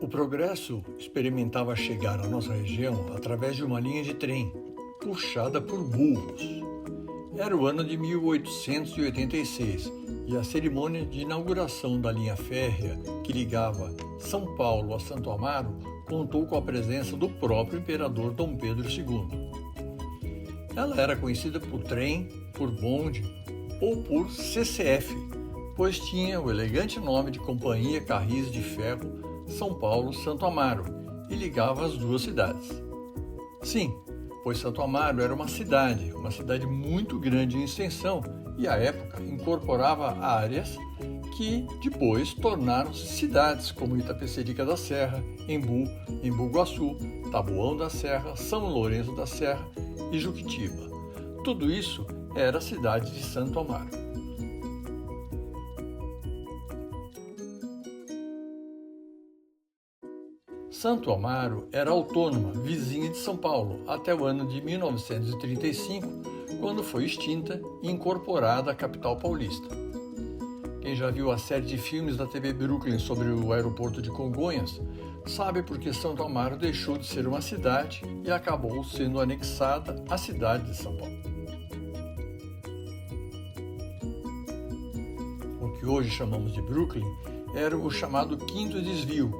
O progresso experimentava chegar à nossa região através de uma linha de trem, puxada por burros. Era o ano de 1886 e a cerimônia de inauguração da linha férrea que ligava São Paulo a Santo Amaro contou com a presença do próprio imperador Dom Pedro II. Ela era conhecida por trem, por bonde ou por CCF, pois tinha o elegante nome de Companhia Carris de Ferro São Paulo-Santo Amaro e ligava as duas cidades. Sim, pois Santo Amaro era uma cidade muito grande em extensão e, à época, incorporava áreas que depois tornaram-se cidades como Itapecerica da Serra, Embu, Embu-Guaçu, Taboão da Serra, São Lourenço da Serra e Juquitiba. Tudo isso era a cidade de Santo Amaro. Santo Amaro era autônoma, vizinha de São Paulo, até o ano de 1935, quando foi extinta e incorporada à capital paulista. Quem já viu a série de filmes da TV Brooklyn sobre o aeroporto de Congonhas, sabe por que Santo Amaro deixou de ser uma cidade e acabou sendo anexada à cidade de São Paulo. O que hoje chamamos de Brooklyn era o chamado quinto desvio,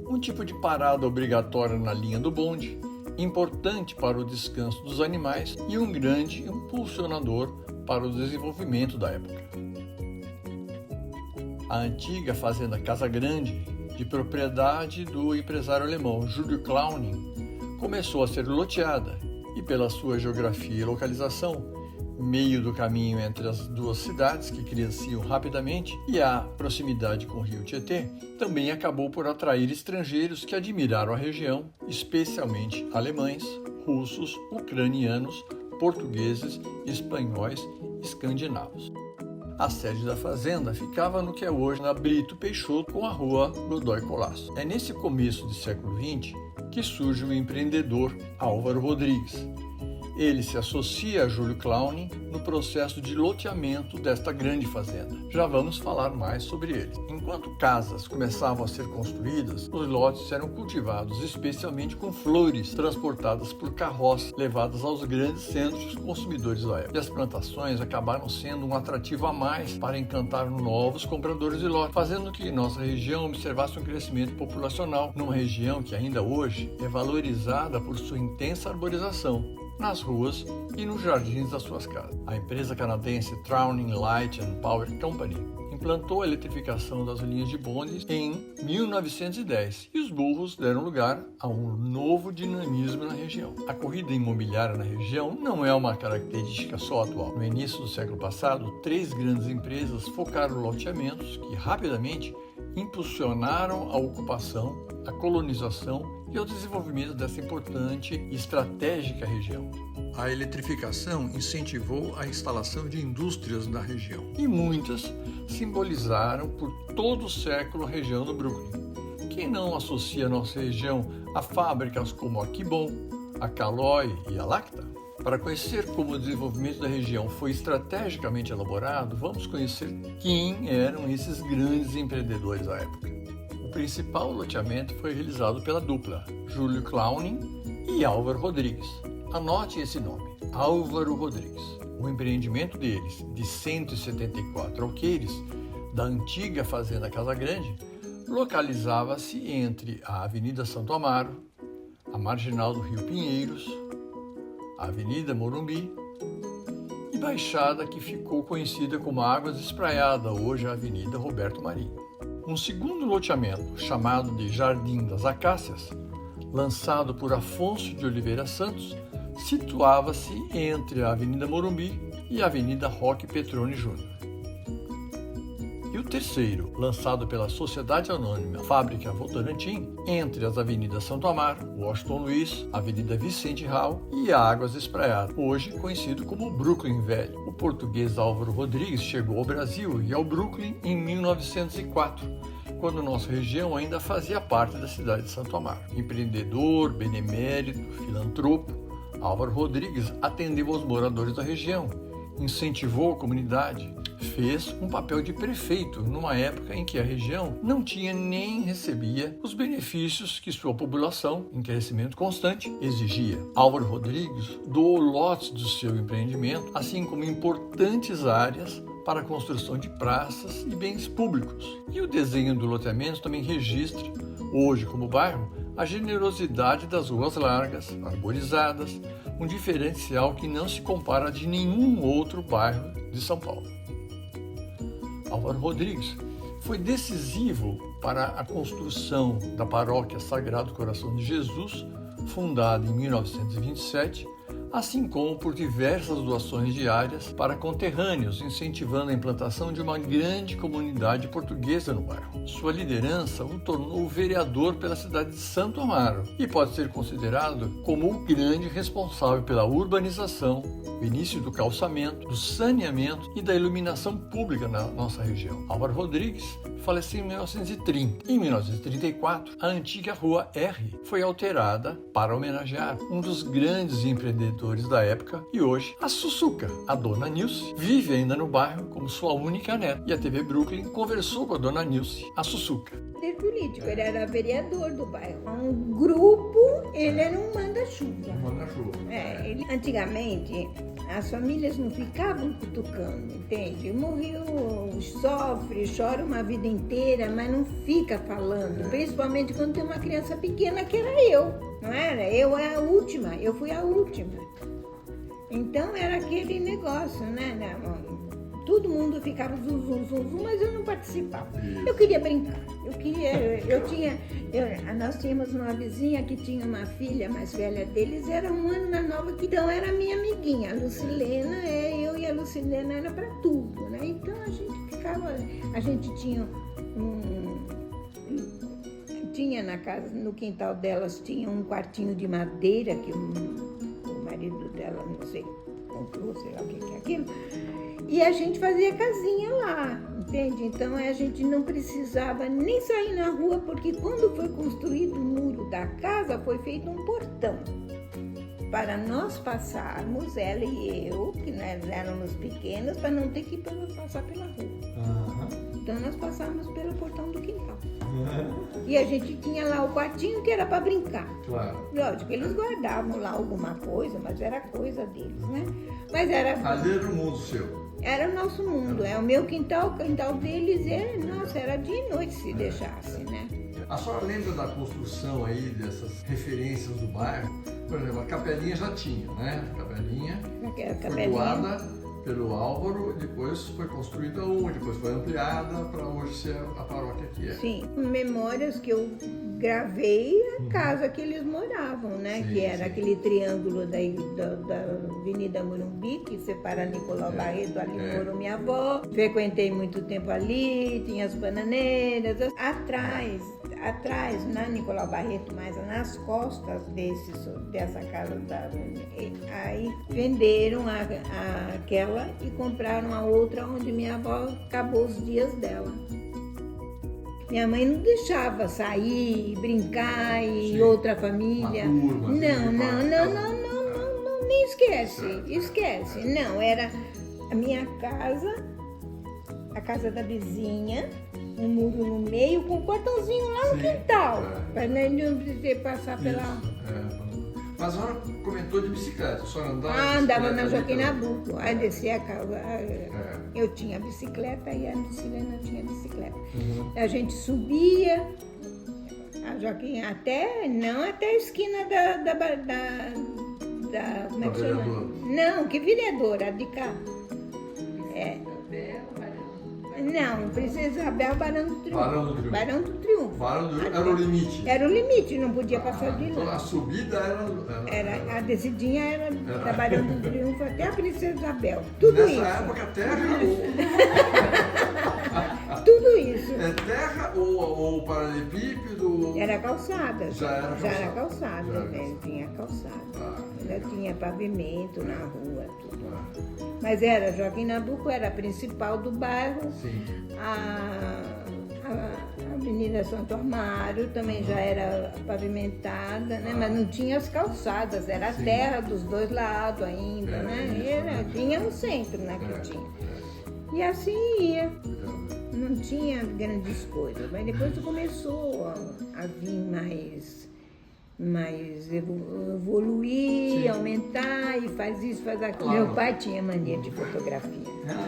um tipo de parada obrigatória na linha do bonde, importante para o descanso dos animais e um grande impulsionador para o desenvolvimento da época. A antiga fazenda Casa Grande, de propriedade do empresário alemão Júlio Clowning, começou a ser loteada e, pela sua geografia e localização, meio do caminho entre as duas cidades que cresciam rapidamente e a proximidade com o rio Tietê, também acabou por atrair estrangeiros que admiraram a região, especialmente alemães, russos, ucranianos, portugueses, espanhóis e escandinavos. A sede da fazenda ficava no que é hoje na Brito Peixoto com a rua Godoy Colasso. É nesse começo do século XX que surge o empreendedor Álvaro Rodrigues. Ele se associa a Júlio Clowning no processo de loteamento desta grande fazenda. Já vamos falar mais sobre ele. Enquanto casas começavam a ser construídas, os lotes eram cultivados especialmente com flores transportadas por carroças levadas aos grandes centros consumidores da época. E as plantações acabaram sendo um atrativo a mais para encantar novos compradores de lotes, fazendo que nossa região observasse um crescimento populacional numa região que ainda hoje é valorizada por sua intensa arborização nas ruas e nos jardins das suas casas. A empresa canadense Trowning Light and Power Company implantou a eletrificação das linhas de bondes em 1910 e os burros deram lugar a um novo dinamismo na região. A corrida imobiliária na região não é uma característica só atual. No início do século passado, 3 grandes empresas focaram loteamentos que rapidamente impulsionaram a ocupação, a colonização e o desenvolvimento dessa importante e estratégica região. A eletrificação incentivou a instalação de indústrias na região e muitas simbolizaram por todo o século a região do Brooklyn. Quem não associa a nossa região a fábricas como a Kibon, a Caloi e a Lacta? Para conhecer como o desenvolvimento da região foi estrategicamente elaborado, vamos conhecer quem eram esses grandes empreendedores da época. O principal loteamento foi realizado pela dupla, Júlio Clowning e Álvaro Rodrigues. Anote esse nome, Álvaro Rodrigues. O empreendimento deles, de 174 alqueires, da antiga fazenda Casa Grande, localizava-se entre a Avenida Santo Amaro, a Marginal do Rio Pinheiros, a Avenida Morumbi e Baixada, que ficou conhecida como Águas Espraiada, hoje a Avenida Roberto Marinho. Um segundo loteamento, chamado de Jardim das Acácias, lançado por Afonso de Oliveira Santos, situava-se entre a Avenida Morumbi e a Avenida Roque Petrone Júnior. E o terceiro, lançado pela Sociedade Anônima Fábrica Votorantim, entre as avenidas Santo Amaro, Washington Luiz, Avenida Vicente Hall e a Águas Espraiadas, hoje conhecido como Brooklyn Velho. O português Álvaro Rodrigues chegou ao Brasil e ao Brooklyn em 1904, quando nossa região ainda fazia parte da cidade de Santo Amaro. Empreendedor, benemérito, filantropo, Álvaro Rodrigues atendeu aos moradores da região, incentivou a comunidade, fez um papel de prefeito numa época em que a região não tinha nem recebia os benefícios que sua população, em crescimento constante, exigia. Álvaro Rodrigues doou lotes do seu empreendimento, assim como importantes áreas para a construção de praças e bens públicos. E o desenho do loteamento também registra, hoje como bairro, a generosidade das ruas largas, arborizadas, um diferencial que não se compara a de nenhum outro bairro de São Paulo. Álvaro Rodrigues foi decisivo para a construção da Paróquia Sagrado Coração de Jesus, fundada em 1927, assim como por diversas doações diárias para conterrâneos, incentivando a implantação de uma grande comunidade portuguesa no bairro. Sua liderança o tornou vereador pela cidade de Santo Amaro e pode ser considerado como o grande responsável pela urbanização, o início do calçamento, do saneamento e da iluminação pública na nossa região. Álvaro Rodrigues faleceu em 1930. Em 1934, a antiga Rua R foi alterada para homenagear um dos grandes empreendedores da época e hoje, a Sussuca, a dona Nilce, vive ainda no bairro como sua única neta. E a TV Brooklyn conversou com a dona Nilce, a Sussuca. Líder político, ele era vereador do bairro. Um grupo, ele era um manda-chuva. Antigamente, as famílias não ficavam cutucando, entende? Morreu, sofre, chora uma vida inteira, mas não fica falando. Principalmente quando tem uma criança pequena, que era eu, não era? Eu fui a última. Então era aquele negócio, né? Todo mundo ficava zum, mas eu não participava. Eu queria brincar. Nós tínhamos uma vizinha que tinha uma filha mais velha deles, era um ano mais nova, que então era minha amiguinha. A Lucilena, eu e a Lucilena era para tudo, né? Então a gente tinha na casa, no quintal delas, tinha um quartinho de madeira que o marido dela, não sei, comprou, sei lá o que é aquilo. E a gente fazia casinha lá, entende? Então a gente não precisava nem sair na rua, porque quando foi construído o muro da casa, foi feito um portão para nós passarmos, ela e eu, que nós éramos pequenas, para não ter que passar pela rua. Então nós passávamos pelo portão do quintal. E a gente tinha lá o quartinho que era para brincar. Claro. Lógico, eles guardavam lá alguma coisa, mas era coisa deles, né? Mas era... Ali era o mundo seu. Era o nosso mundo, o meu quintal, o quintal deles, era dia e noite se deixasse, né? A senhora lembra da construção aí, dessas referências do bairro? Por exemplo, a capelinha já tinha, né? A capelinha foi doada pelo Álvaro, depois foi construída uma, depois foi ampliada para hoje ser a paróquia que é. Sim, memórias que eu gravei a casa que eles moravam, né? Sim, que era aquele triângulo da Avenida Morumbi, que separa Nicolau Barreto, ali morou minha avó. Frequentei muito tempo ali, tinha as bananeiras. Atrás, na Nicolau Barreto, mas nas costas dessa casa, aí venderam aquela e compraram a outra, onde minha avó acabou os dias dela. Minha mãe não deixava sair, brincar e outra família. Não, nem esquece. Não, era a minha casa, a casa da vizinha, um muro no meio com um portãozinho lá no quintal, para não precisar passar pela... Mas a senhora comentou de bicicleta, a senhora andava na Joaquim Nabuco, aí descia a casa, eu tinha bicicleta e a Lucilena tinha bicicleta. A gente subia, a Joaquim até a esquina da como é que chama? Não, que vereadora, de cá. Não, Princesa Isabel, Barão do Triunfo. Barão do Triunfo. Era o limite. Era o limite, não podia passar de lá. Então a subida era... A descidinha era da Barão do Triunfo até a Princesa Isabel. Tudo Nessa isso. Nessa época, terra Tudo isso. É terra ou paralelepípedo? Era calçada. Já era calçada. Tinha calçada. Ainda tinha pavimento na rua, tudo. Mas era Joaquim Nabuco, era a principal do bairro. Sim. A Avenida Santo Amaro também já era pavimentada, né? Mas não tinha as calçadas, era a terra dos dois lados ainda, né? Tinha um centro, né, que tinha. E assim ia. Não tinha grandes coisas, mas depois começou a vir mais evoluir, aumentar, e faz isso, faz aquilo. Claro. Meu pai tinha mania de fotografia,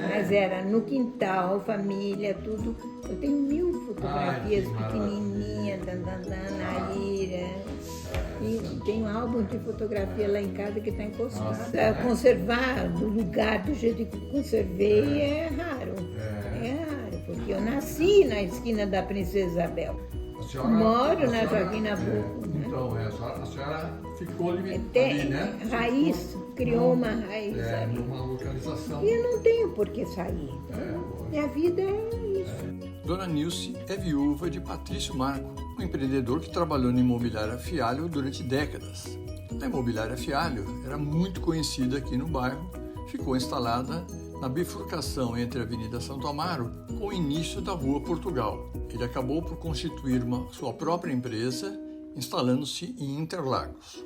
mas era no quintal, família, tudo. Eu tenho 1000 fotografias pequenininhas, na ilha. E tenho um álbum de fotografia lá em casa que está encostado. Conservar do lugar, do jeito que conservei, é raro. É raro, porque eu nasci na esquina da Princesa Isabel. Moro na Joaquim Nabuco. Então, a senhora ficou ali, né? Raiz, criou uma raiz. Numa localização. E eu não tenho por que sair. Minha vida é isso. Dona Nilce é viúva de Patrício Marco, um empreendedor que trabalhou na imobiliária Fialho durante décadas. A imobiliária Fialho era muito conhecida aqui no bairro, ficou instalada na bifurcação entre a Avenida Santo Amaro com o início da Rua Portugal. Ele acabou por constituir sua própria empresa, instalando-se em Interlagos.